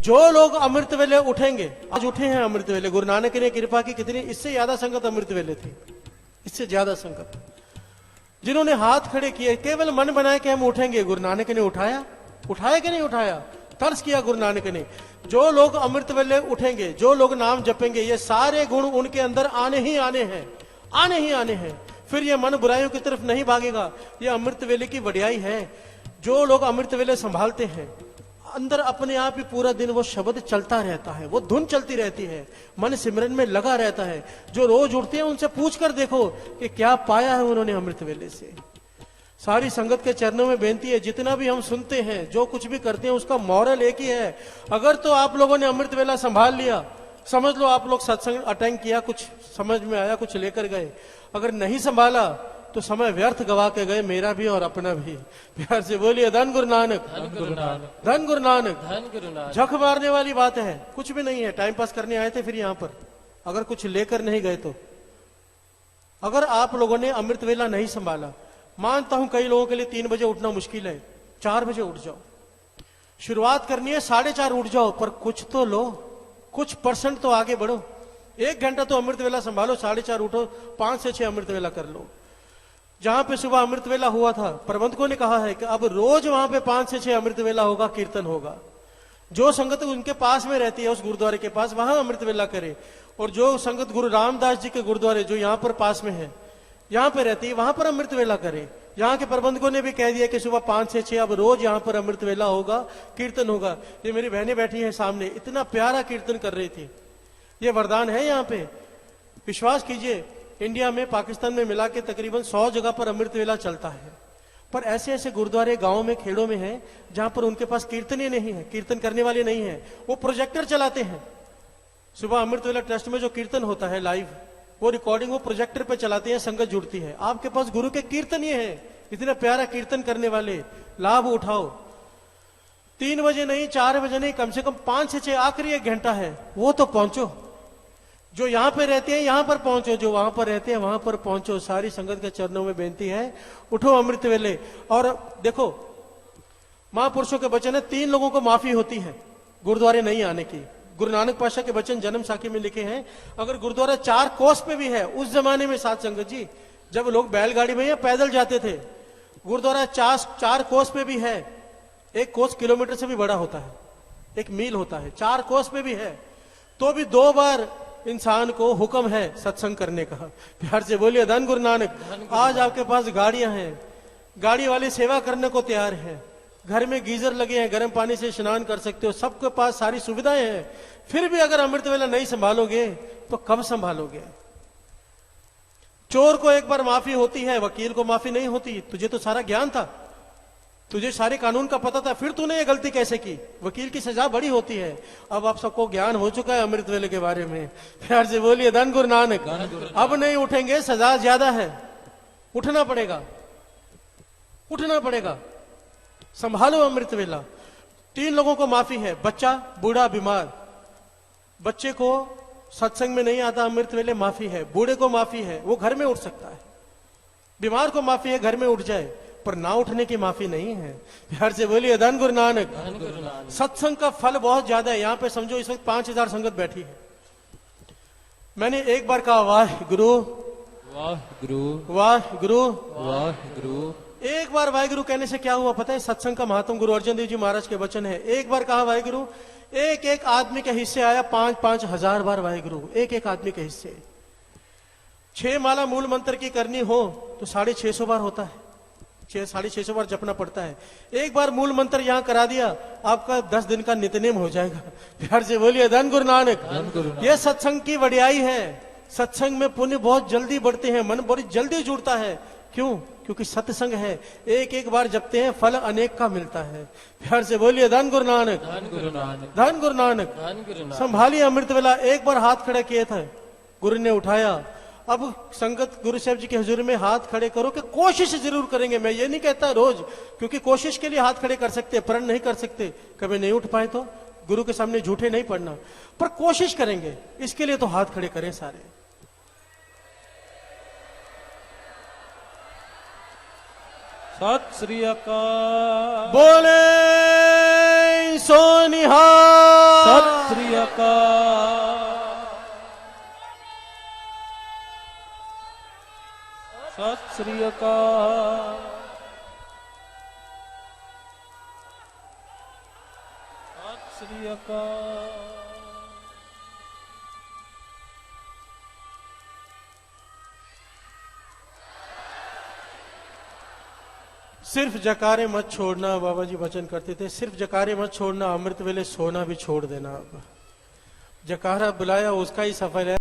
जो लोग अमृत वेले उठेंगे, आज उठे हैं अमृत वेले, गुरु नानक ने कृपा की, कितनी इससे ज्यादा संगत अमृत वेले थी, इससे ज्यादा संगत, जिन्होंने हाथ खड़े किए, केवल मन बनाए कि हम उठेंगे, गुरु नानक ने उठाया, उठाया कि नहीं उठाया, तर्स किया गुरु नानक ने। जो लोग अमृत वेले उठेंगे, जो लोग नाम जपेंगे, ये सारे गुण उनके अंदर आने ही आने हैं, आने ही आने हैं। फिर ये मन बुराइयों की तरफ नहीं भागेगा। ये अमृत वेले की बढ़ियाई है। जो लोग अमृत वेले संभालते हैं, अंदर अपने आप ही पूरा दिन वो शब्द चलता रहता है, वो धुन चलती रहती है, मन सिमरन में लगा रहता है। जो रोज उठते हैं उनसे पूछ कर देखो कि क्या पाया है उन्होंने अमृत वेले से। सारी संगत के चरणों में बेनती है, जितना भी हम सुनते हैं, जो कुछ भी करते हैं, उसका मॉरल एक ही है। अगर तो आप लोगों ने अमृत वेला संभाल लिया, समझ लो आप लोग सत्संग अटेंड किया, कुछ समझ में आया, कुछ लेकर गए। अगर नहीं संभाला तो समय व्यर्थ गवा के गए, मेरा भी और अपना भी। प्यार से बोलिए धन गुरु नानक, धन गुरु नानक, धन गुरु नानक। धन गुरु नानक। झक मारने वाली बात है, कुछ भी नहीं है, टाइम पास करने आए थे फिर यहां पर, अगर कुछ लेकर नहीं गए तो। अगर आप लोगों ने अमृत वेला नहीं संभाला, मानता हूं कई लोगों के लिए 3 बजे उठना मुश्किल है, 4 बजे उठ जाओ। शुरुआत करनी है 4:30 उठ जाओ, पर कुछ तो लो, कुछ परसेंट तो आगे बढ़ो। 1 घंटा तो अमृत वेला संभालो, 4:30 उठो, 5 से 6 अमृत वेला कर लो। जहां पे सुबह अमृत वेला हुआ था, प्रबंधकों ने कहा है कि अब रोज वहां पे 5 से 6 अमृत वेला होगा, कीर्तन होगा। जो संगत उनके पास में रहती है, उस गुरुद्वारे के पास, वहां अमृत वेला करे। और जो संगत गुरु रामदास जी के गुरुद्वारे जो यहाँ पर पास में है, यहाँ पे रहती है, वहां पर अमृत वेला करे। यहाँ के प्रबंधकों ने भी कह दिया कि सुबह 5 से 6 अब रोज यहाँ पर अमृत वेला होगा, कीर्तन होगा। ये मेरी बहनें बैठी हैं सामने, इतना प्यारा कीर्तन कर रही थी। ये वरदान है यहाँ पे, विश्वास कीजिए। इंडिया में, पाकिस्तान में मिला के तकरीबन 100 जगह पर अमृत वेला चलता है, पर ऐसे ऐसे गुरुद्वारे गांव में, खेड़ों में हैं, जहां पर उनके पास कीर्तन ही नहीं है, कीर्तन करने वाले नहीं है। वो प्रोजेक्टर चलाते हैं। सुबह अमृत वेला ट्रस्ट में जो कीर्तन होता है लाइव, वो रिकॉर्डिंग वो प्रोजेक्टर पे चलाते हैं, संगत जुड़ती है। आपके पास गुरु के कीर्तन ये है, इतना प्यारा कीर्तन करने वाले, लाभ उठाओ। 3 बजे नहीं, 4 बजे नहीं, कम से कम 5 से 6 आखिरी 1 घंटा है, वो तो पहुंचो। जो यहां पे रहते हैं यहां पर पहुंचो, जो वहां पर रहते हैं वहां पर पहुंचो। सारी संगत के चरणों में बेनती है, उठो अमृत वेले। और देखो, महापुरुषों के वचन है, 3 लोगों को माफी होती है गुरुद्वारे नहीं आने की। गुरु नानक पातशाह के वचन जन्म साखी में लिखे हैं। अगर गुरुद्वारा 4 कोस पे भी है, उस जमाने में साथ संगत जी, जब लोग बैलगाड़ी में या पैदल जाते थे, गुरुद्वारा 4 कोस पे भी है। 1 कोस किलोमीटर से भी बड़ा होता है, 1 मील होता है, 4 कोस पे भी है। तो भी 2 बार इंसान को हुक्म है सत्संग करने का। प्यार से बोलिए धन गुरु नानक। आज आपके पास गाड़ियां हैं, गाड़ी वाले सेवा करने को तैयार है, घर में गीजर लगे हैं, गर्म पानी से स्नान कर सकते हो, सबके पास सारी सुविधाएं हैं। फिर भी अगर अमृत वेला नहीं संभालोगे तो कब संभालोगे? चोर को एक बार माफी होती है, वकील को माफी नहीं होती। तुझे तो सारा ज्ञान था, तुझे सारे कानून का पता था, फिर तूने ये गलती कैसे की? वकील की सजा बड़ी होती है। अब आप सबको ज्ञान हो चुका है अमृत वेले के बारे में। प्यार से बोलिए धन गुरु नानक। अब नहीं उठेंगे, सजा ज्यादा है, उठना पड़ेगा, उठना पड़ेगा। संभालो अमृत वेला। 3 लोगों को माफी है, बच्चा, बूढ़ा, बीमार। बच्चे को सत्संग में नहीं आता अमृत वेले, माफी है। बूढ़े को माफी है, वो घर में उठ सकता है। बीमार को माफी है, घर में उठ जाए, पर ना उठने की माफी नहीं है। प्यार से बोलिए धन गुरु नानक। सत्संग का फल बहुत ज्यादा है। यहां पे समझो इस वक्त 5000 संगत बैठी है। मैंने एक बार कहा वाह गुरु, वाह गुरु, वाह गुरु, वाह गुरु। एक बार वाहिगुरु कहने से क्या हुआ पता है? सत्संग का महात्म गुरु अर्जन देव जी महाराज के वचन है। एक बार कहा वाहिगुरु, एक एक आदमी के हिस्से आया 5-5 हजार बार वाहिगुरु, एक एक आदमी के हिस्से। 6 माला मूल मंत्र की करनी हो तो 650 बार होता है, 650 बार जपना पड़ता है। एक बार मूल मंत्र यहां करा दिया, आपका 10 दिन का नित्यनेम हो जाएगा। प्यार से बोलिए धन गुरु नानक। ये सत्संग की बढ़ियाई है। सत्संग में पुण्य बहुत जल्दी बढ़ते हैं, मन बहुत जल्दी जुड़ता है। क्यों? क्योंकि सत्संग है। एक एक बार जपते हैं, फल अनेक का मिलता है। प्यार से बोलिए धन गुरु नानक, धन गुरु नानक, धन गुरु नानक। धन गुरु नानक। संभालिए अमृत वेला। एक बार हाथ खड़े किए थे, गुरु ने उठाया। अब संगत गुरु साहब जी के हुजूर में हाथ खड़े करो कि कोशिश जरूर करेंगे। मैं ये नहीं कहता रोज, क्योंकि कोशिश के लिए हाथ खड़े कर सकते, प्रण नहीं कर सकते। कभी नहीं उठ पाए तो गुरु के सामने झूठे नहीं पड़ना, पर कोशिश करेंगे। इसके लिए तो हाथ खड़े करें सारे। सत श्री अकाल। बोले सोनिहाल। सत श्री अकाल। सत श्री अकाल। सत श्री अकाल। सिर्फ जकारे मत छोड़ना, बाबा जी वचन करते थे, सिर्फ जकारे मत छोड़ना, अमृत वेले सोना भी छोड़ देना। जकारा बुलाया उसका ही सफल है।